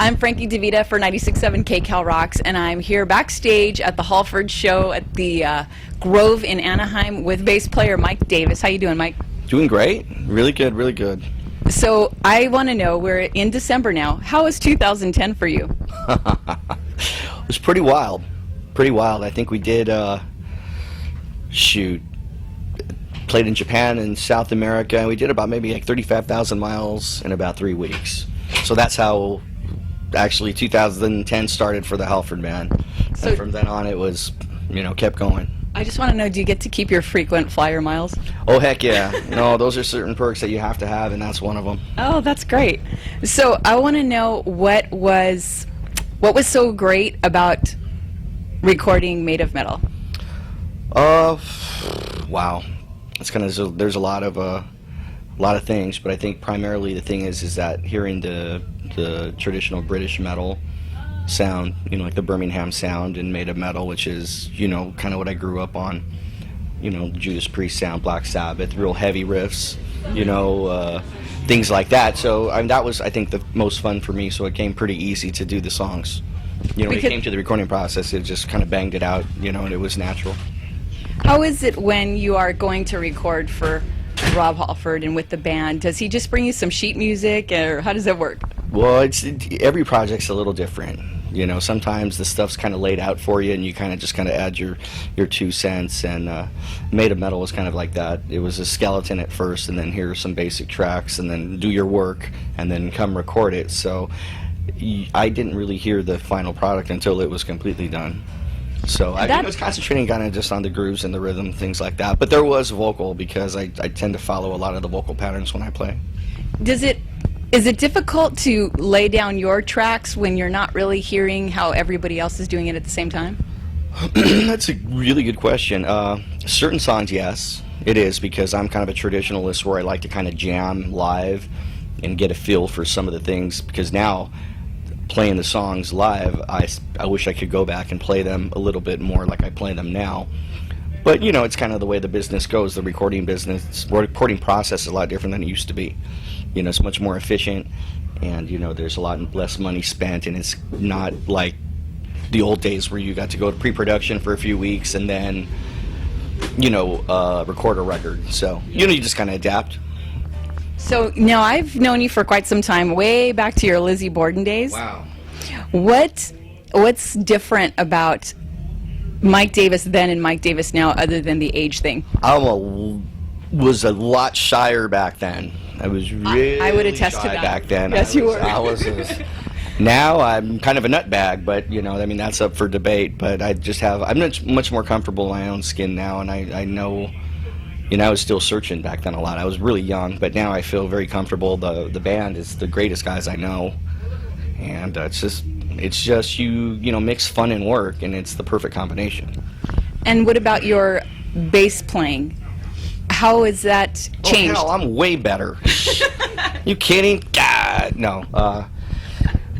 I'm Frankie DiVita for 96.7 KCAL Rocks, and I'm here backstage at the Halford show at the Grove in Anaheim with bass player Mike Davis. How you doing, Mike? Doing great. Really good, really good. So I want to know, we're in December now. How was 2010 for you? It was pretty wild. Pretty wild. I think we did, played in Japan and South America, and we did about maybe like 35,000 miles in about 3 weeks. So that's how actually 2010 started for the Halford band. So and from then on it was, kept going. I just want to know, do you get to keep your frequent flyer miles? Oh, heck yeah. No, those are certain perks that you have to have, and that's one of them. Oh, that's great. So I want to know what was so great about recording Made of Metal? Wow. It's there's a lot of things, but I think primarily the thing is that hearing the traditional British metal sound, like the Birmingham sound and Made of Metal, which is, kind of what I grew up on, Judas Priest sound, Black Sabbath, real heavy riffs, things like that. So that was, I think, the most fun for me, so it came pretty easy to do the songs. When it came to the recording process, it just kind of banged it out, and it was natural. How is it when you are going to record for Rob Halford and with the band? Does he just bring you some sheet music, or how does that work? Well, every project's a little different. Sometimes the stuff's kind of laid out for you, and you kind of add your 2 cents. And Made of Metal was kind of like that. It was a skeleton at first, and then here are some basic tracks, and then do your work, and then come record it. So I didn't really hear the final product until it was completely done. So I was concentrating kind of just on the grooves and the rhythm, things like that. But there was vocal, because I tend to follow a lot of the vocal patterns when I play. Is it difficult to lay down your tracks when you're not really hearing how everybody else is doing it at the same time? That's a really good question. Certain songs, yes, it is, because I'm kind of a traditionalist where I like to kind of jam live and get a feel for some of the things, because now playing the songs live, I wish I could go back and play them a little bit more like I play them now. But, it's kind of the way the business goes. The recording process is a lot different than it used to be. It's much more efficient, and, there's a lot less money spent, and it's not like the old days where you got to go to pre-production for a few weeks and then, record a record. So, you just kind of adapt. So now I've known you for quite some time, way back to your Lizzie Borden days. Wow. What's different about Mike Davis then and Mike Davis now, other than the age thing? I was a lot shyer back then. I was really I would attest shy to that. Back then. Yes, you were. Now I'm kind of a nutbag, but that's up for debate. But I'm much more comfortable in my own skin now, and I know. I was still searching back then a lot. I was really young, but now I feel very comfortable. The band is the greatest guys I know, and it's just you mix fun and work, and it's the perfect combination. And what about your bass playing? How has that changed? Oh, hell, I'm way better. You kidding? God, no.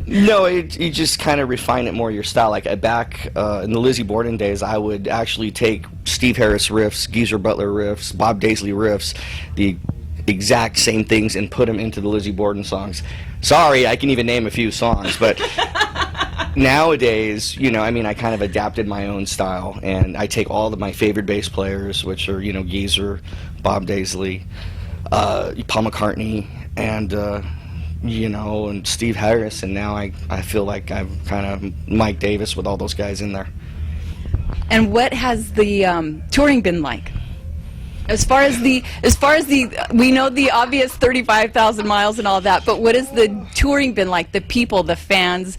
No, you just kind of refine it more, your style. Like back in the Lizzie Borden days, I would actually take Steve Harris riffs, Geezer Butler riffs, Bob Daisley riffs, the exact same things, and put them into the Lizzie Borden songs. Sorry, I can even name a few songs, but nowadays, I kind of adapted my own style, and I take all of my favorite bass players, which are, Geezer, Bob Daisley, Paul McCartney, and and Steve Harris, and now I feel like I'm kind of Mike Davis with all those guys in there. And what has the touring been like? As far as the we know the obvious 35,000 miles and all that, but what has the touring been like? The people, the fans,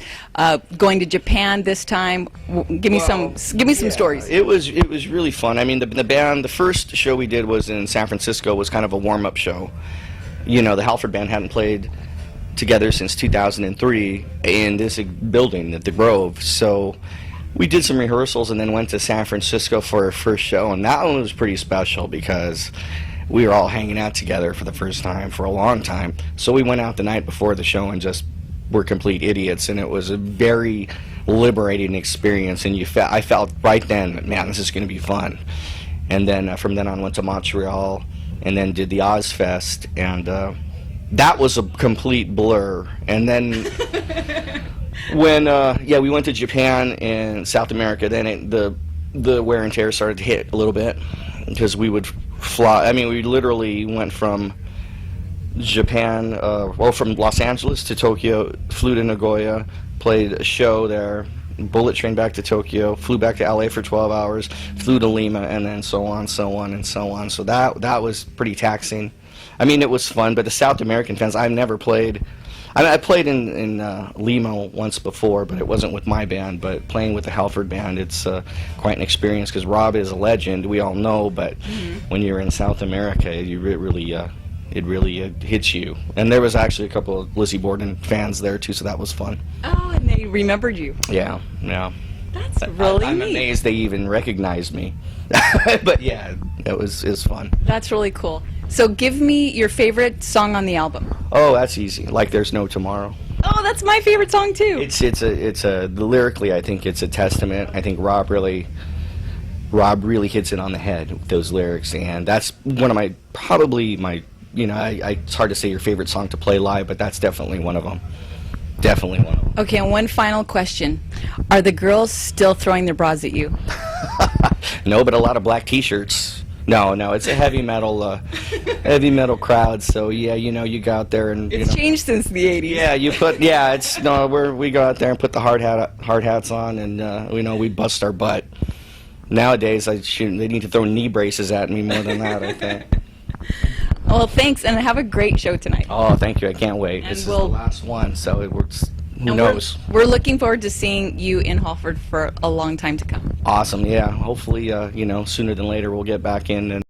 going to Japan this time. Give me some stories. It was really fun. I mean, the band, the first show we did was in San Francisco, was kind of a warm-up show. The Halford band hadn't played together since 2003 in this building at the Grove, so we did some rehearsals and then went to San Francisco for our first show, and that one was pretty special because we were all hanging out together for the first time for a long time. So we went out the night before the show and just were complete idiots, and it was a very liberating experience, and I felt right then, man, this is going to be fun. And then from then on went to Montreal and then did the Ozfest, and that was a complete blur. And then when yeah, we went to Japan and South America, then the wear and tear started to hit a little bit because we would fly. I mean, we literally went from Japan, well, from Los Angeles to Tokyo, flew to Nagoya, played a show there, bullet train back to Tokyo, flew back to LA for 12 hours, flew to Lima, and then so on, so on, and so on. So that was pretty taxing. I mean, it was fun, but the South American fans, I've never played. I mean, I played in Lima once before, but it wasn't with my band. But playing with the Halford band, it's quite an experience because Rob is a legend, we all know. But when you're in South America, it really hits you. And there was actually a couple of Lizzie Borden fans there too, so that was fun. Oh, and they remembered you. Yeah. That's really I'm neat. amazed they even recognized me. But yeah, it was fun. That's really cool. So give me your favorite song on the album. Oh, that's easy. Like There's No Tomorrow. Oh, that's my favorite song too. Lyrically, I think it's a testament. I think Rob really hits it on the head with those lyrics, and that's one of probably my, it's hard to say your favorite song to play live, but that's definitely one of them. Definitely one of them. Okay, and one final question. Are the girls still throwing their bras at you? No, but a lot of black T-shirts. No, it's a heavy metal crowd. So yeah, you go out there and It's changed since the 80s. we go out there and put the hard hats on, and we bust our butt. Nowadays, they need to throw knee braces at me more than that, I think. Well, thanks, and have a great show tonight. Oh, thank you. I can't wait. And This is the last one, so it works. Who knows? We're looking forward to seeing you in Halford for a long time to come. Awesome. Yeah. Hopefully, sooner than later we'll get back in and